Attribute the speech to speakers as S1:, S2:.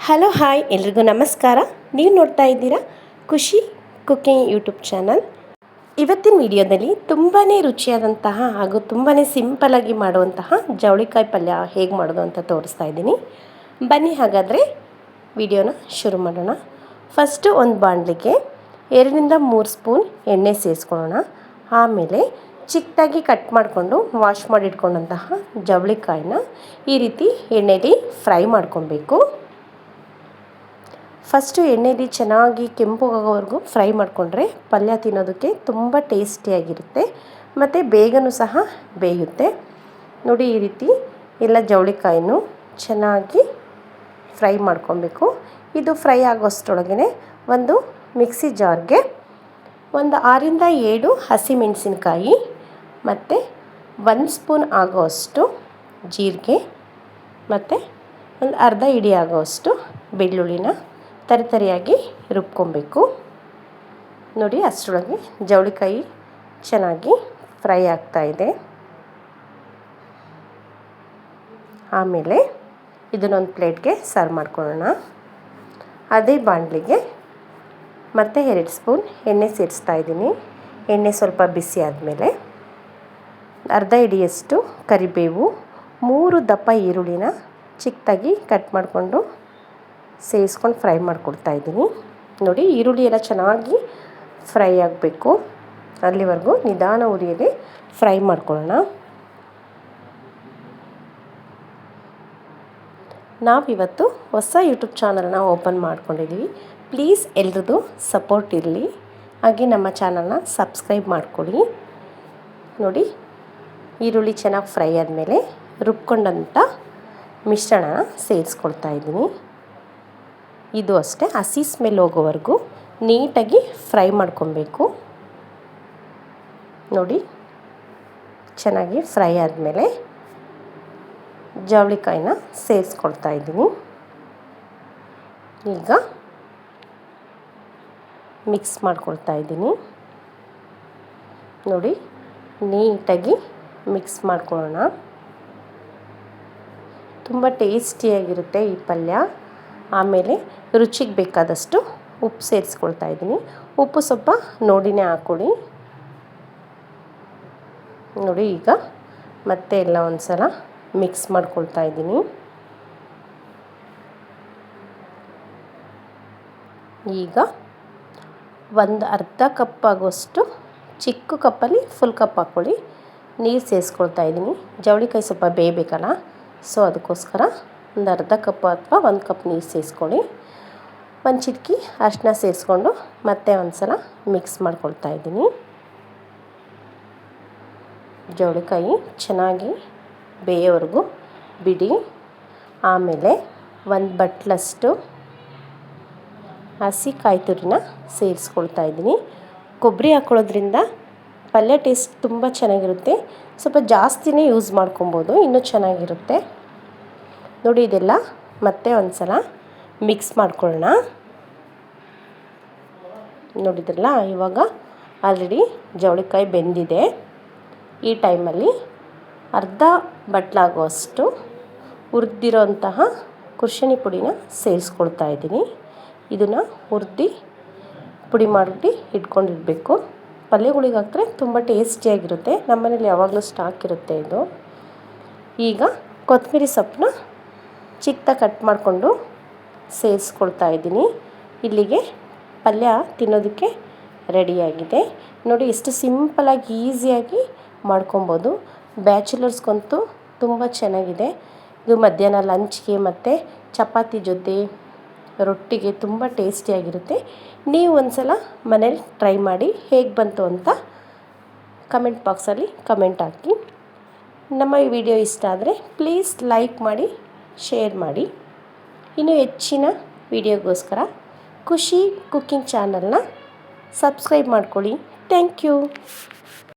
S1: Hello hi ಎಲ್ರಿಗೂ ನಮಸ್ಕಾರ. ನೀವು ನೋಡ್ತಾ ಇದ್ದೀರಾ ಖುಷಿ ಕುಕಿಂಗ್ ಯೂಟ್ಯೂಬ್ ಚಾನಲ್. ಇವತ್ತಿನ ವಿಡಿಯೋದಲ್ಲಿ ತುಂಬಾ ರುಚಿಯಾದಂತಹ ಹಾಗೂ ತುಂಬಾ ಸಿಂಪಲಾಗಿ ಮಾಡುವಂತಹ ಜವಳಿಕಾಯಿ ಪಲ್ಯ ಹೇಗೆ ಮಾಡೋದು ಅಂತ ತೋರಿಸ್ತಾ ಇದ್ದೀನಿ. ಬನ್ನಿ ಹಾಗಾದರೆ ವಿಡಿಯೋನ ಶುರು ಮಾಡೋಣ. ಫಸ್ಟು ಒಂದು ಬಾಣಲಿಗೆ 2-3 ಸ್ಪೂನ್ ಎಣ್ಣೆ ಸೇರಿಸ್ಕೊಳ್ಳೋಣ. ಆಮೇಲೆ ಚಿಕ್ಕದಾಗಿ ಕಟ್ ಮಾಡಿಕೊಂಡು ವಾಶ್ ಮಾಡಿ ಇಟ್ಕೊಂಡಂತಹ ಜವಳಿಕಾಯಿನ ಈ ರೀತಿ ಎಣ್ಣೆಲಿ ಫ್ರೈ ಮಾಡ್ಕೊಬೇಕು. ಫಸ್ಟು ಎಣ್ಣೆಲಿ ಚೆನ್ನಾಗಿ ಕೆಂಪುಗೋವರೆಗೂ ಫ್ರೈ ಮಾಡಿಕೊಂಡ್ರೆ ಪಲ್ಯ ತಿನ್ನೋದಕ್ಕೆ ತುಂಬ ಟೇಸ್ಟಿಯಾಗಿರುತ್ತೆ ಮತ್ತು ಬೇಗನೂ ಸಹ ಬೇಯುತ್ತೆ. ನೋಡಿ, ಈ ರೀತಿ ಎಲ್ಲ ಜವಳಿಕಾಯಿನೂ ಚೆನ್ನಾಗಿ ಫ್ರೈ ಮಾಡ್ಕೊಬೇಕು. ಇದು ಫ್ರೈ ಆಗೋಷ್ಟರೊಳಗೆ ಒಂದು ಮಿಕ್ಸಿ ಜಾರ್ಗೆ ಒಂದು 6-7 ಹಸಿಮೆಣಸಿನ್ಕಾಯಿ ಮತ್ತು 1 ಸ್ಪೂನ್ ಆಗೋವಷ್ಟು ಜೀರಿಗೆ ಮತ್ತು ಒಂದು ಅರ್ಧ ಹಿಡಿ ಆಗೋವಷ್ಟು ಬೆಳ್ಳುಳ್ಳಿನ ತರಿತರಿಯಾಗಿ ರುಬ್ಕೊಬೇಕು. ನೋಡಿ, ಅಷ್ಟರೊಳಗೆ ಜವಳಿಕಾಯಿ ಚೆನ್ನಾಗಿ ಫ್ರೈ ಆಗ್ತಾಯಿದೆ. ಆಮೇಲೆ ಇದನ್ನೊಂದು ಪ್ಲೇಟ್ಗೆ ಸರ್ವ್ ಮಾಡ್ಕೊಳ್ಳೋಣ. ಅದೇ ಬಾಣಲಿಗೆ ಮತ್ತೆ 2 ಸ್ಪೂನ್ ಎಣ್ಣೆ ಸೇರಿಸ್ತಾ ಇದ್ದೀನಿ. ಎಣ್ಣೆ ಸ್ವಲ್ಪ ಬಿಸಿ ಆದಮೇಲೆ ಅರ್ಧ ಹಿಡಿಯಷ್ಟು ಕರಿಬೇವು, 3 ದಪ್ಪ ಈರುಳ್ಳಿನ ಚಿಕ್ಕದಾಗಿ ಕಟ್ ಮಾಡಿಕೊಂಡು ಸೇರಿಸ್ಕೊಂಡು ಫ್ರೈ ಮಾಡ್ಕೊಳ್ತಾ ಇದ್ದೀನಿ. ನೋಡಿ, ಈರುಳ್ಳಿ ಎಲ್ಲ ಚೆನ್ನಾಗಿ ಫ್ರೈ ಆಗಬೇಕು. ಅಲ್ಲಿವರೆಗೂ ನಿಧಾನ ಉರಿಯಲ್ಲಿ ಫ್ರೈ ಮಾಡ್ಕೊಳ್ಳೋಣ. ನಾವಿವತ್ತು ಹೊಸ ಯೂಟ್ಯೂಬ್ ಚಾನಲ್ನ ಓಪನ್ ಮಾಡ್ಕೊಂಡಿದ್ದೀವಿ. ಪ್ಲೀಸ್ ಎಲ್ರದ್ದು ಸಪೋರ್ಟ್ ಇರಲಿ. ಹಾಗೆ ನಮ್ಮ ಚಾನಲ್ನ ಸಬ್ಸ್ಕ್ರೈಬ್ ಮಾಡ್ಕೊಳ್ಳಿ. ನೋಡಿ, ಈರುಳ್ಳಿ ಚೆನ್ನಾಗಿ ಫ್ರೈ ಆದಮೇಲೆ ರುಬ್ಕೊಂಡಂಥ ಮಿಶ್ರಣನ ಸೇರಿಸ್ಕೊಳ್ತಾ ಇದ್ದೀನಿ. ಇದು ಅಷ್ಟೇ ಹಸಿ ಸ್ಮೆಲ್ ಹೋಗೋವರೆಗೂ ನೀಟಾಗಿ ಫ್ರೈ ಮಾಡ್ಕೊಬೇಕು. ನೋಡಿ, ಚೆನ್ನಾಗಿ ಫ್ರೈ ಆದಮೇಲೆ ಜವಳಿಕಾಯಿನ ಸೇರಿಸ್ಕೊಳ್ತಾ ಇದ್ದೀನಿ. ಈಗ ಮಿಕ್ಸ್ ಮಾಡ್ಕೊಳ್ತಾ ಇದ್ದೀನಿ. ನೋಡಿ, ನೀಟಾಗಿ ಮಿಕ್ಸ್ ಮಾಡ್ಕೊಳ್ಳೋಣ. ತುಂಬ ಟೇಸ್ಟಿಯಾಗಿರುತ್ತೆ ಈ ಪಲ್ಯ. ಆಮೇಲೆ ರುಚಿಗೆ ಬೇಕಾದಷ್ಟು ಉಪ್ಪು ಸೇರಿಸ್ಕೊಳ್ತಾ ಇದ್ದೀನಿ. ಉಪ್ಪು ಸ್ವಲ್ಪ ನೋಡಿನೇ ಹಾಕ್ಕೊಳ್ಳಿ. ನೋಡಿ, ಈಗ ಮತ್ತೆ ಎಲ್ಲ ಒಂದು ಸಲ ಮಿಕ್ಸ್ ಮಾಡ್ಕೊಳ್ತಾ ಇದ್ದೀನಿ. ಈಗ ಒಂದು ಅರ್ಧ ಕಪ್ ಆಗೋಷ್ಟು ಚಿಕ್ಕ ಕಪ್ಪಲ್ಲಿ ಫುಲ್ ಕಪ್ ಹಾಕ್ಕೊಳ್ಳಿ ನೀರು ಸೇರಿಸ್ಕೊಳ್ತಾ ಇದ್ದೀನಿ. ಜವಳಿಕಾಯಿ ಸ್ವಲ್ಪ ಬೇಯಬೇಕಲ್ಲ, ಸೊ ಅದಕ್ಕೋಸ್ಕರ ಒಂದು ಅರ್ಧ ಕಪ್ ಅಥವಾ 1 ಕಪ್ ನೀರು ಸೇರಿಸ್ಕೊಳ್ಳಿ. ಒಂದು ಚಿಟಕಿ ಅರಿಶಿನ ಸೇರಿಸ್ಕೊಂಡು ಮತ್ತೆ ಒಂದು ಸಲ ಮಿಕ್ಸ್ ಮಾಡ್ಕೊಳ್ತಾ ಇದ್ದೀನಿ. ಜವಳಿಕಾಯಿ ಚೆನ್ನಾಗಿ ಬೇಯೋವರೆಗೂ ಬಿಡಿ. ಆಮೇಲೆ ಒಂದು ಬಟ್ಲಷ್ಟು ಹಸಿ ಕಾಯಿ ತುರಿನ ಸೇರಿಸ್ಕೊಳ್ತಾ ಇದ್ದೀನಿ. ಕೊಬ್ಬರಿ ಹಾಕ್ಕೊಳ್ಳೋದ್ರಿಂದ ಪಲ್ಯ ಟೇಸ್ಟ್ ತುಂಬ ಚೆನ್ನಾಗಿರುತ್ತೆ. ಸ್ವಲ್ಪ ಜಾಸ್ತಿನೇ ಯೂಸ್ ಮಾಡ್ಕೊಬೋದು, ಇನ್ನೂ ಚೆನ್ನಾಗಿರುತ್ತೆ. ನೋಡಿ, ಇದೆಲ್ಲ ಮತ್ತೆ ಒಂದು ಸಲ ಮಿಕ್ಸ್ ಮಾಡ್ಕೊಳ್ಳೋಣ. ನೋಡಿದ್ರಲ್ಲ, ಇವಾಗ ಆಲ್ರೆಡಿ ಜವಳಿಕಾಯಿ ಬೆಂದಿದೆ. ಈ ಟೈಮಲ್ಲಿ ಅರ್ಧ ಬಟ್ಲಾಗುವಷ್ಟು ಹುರಿದಿರೋಂತಹ ಕುರ್ಷಣಿ ಪುಡಿನ ಸೇರಿಸ್ಕೊಳ್ತಾ ಇದ್ದೀನಿ. ಇದನ್ನು ಹುರಿದು ಪುಡಿ ಮಾಡಿ ಇಟ್ಕೊಂಡಿರಬೇಕು. ಪಲ್ಯಗಳಿಗೆ ಹಾಕಿದ್ರೆ ತುಂಬ ಟೇಸ್ಟಿಯಾಗಿರುತ್ತೆ. ನಮ್ಮನೇಲಿ ಯಾವಾಗಲೂ ಸ್ಟಾಕ್ ಇರುತ್ತೆ ಇದು. ಈಗ ಕೊತ್ತಂಬರಿ ಸೊಪ್ಪನ್ನ ಚಿಕ್ಕದಾಗಿ ಕಟ್ ಮಾಡಿಕೊಂಡು ಸೇರಿಸ್ಕೊಳ್ತಾ ಇದ್ದೀನಿ. ಇಲ್ಲಿಗೆ ಪಲ್ಯ ತಿನ್ನೋದಕ್ಕೆ ರೆಡಿಯಾಗಿದೆ. ನೋಡಿ, ಎಷ್ಟು ಸಿಂಪಲಾಗಿ ಈಸಿಯಾಗಿ ಮಾಡ್ಕೊಬೋದು. ಬ್ಯಾಚುಲರ್ಸ್ಗಂತೂ ತುಂಬ ಚೆನ್ನಾಗಿದೆ ಇದು. ಮಧ್ಯಾಹ್ನ ಲಂಚ್ಗೆ ಮತ್ತು ಚಪಾತಿ ಜೊತೆ ರೊಟ್ಟಿಗೆ ತುಂಬ ಟೇಸ್ಟಿಯಾಗಿರುತ್ತೆ. ನೀವು ಒಂದು ಸಲ ಮನೇಲಿ ಟ್ರೈ ಮಾಡಿ ಹೇಗೆ ಬಂತು ಅಂತ ಕಮೆಂಟ್ ಬಾಕ್ಸಲ್ಲಿ ಕಮೆಂಟ್ ಹಾಕಿ. ನಮ್ಮ ಈ ವಿಡಿಯೋ ಇಷ್ಟ ಆದರೆ ಪ್ಲೀಸ್ ಲೈಕ್ ಮಾಡಿ, ಶೇರ್ ಮಾಡಿ. ಇನ್ನೂ ಹೆಚ್ಚಿನ ವಿಡಿಯೋಗೋಸ್ಕರ ಖುಷಿ ಕುಕಿಂಗ್ ಚಾನಲ್ನ ಸಬ್ಸ್ಕ್ರೈಬ್ ಮಾಡ್ಕೊಳ್ಳಿ. Thank you.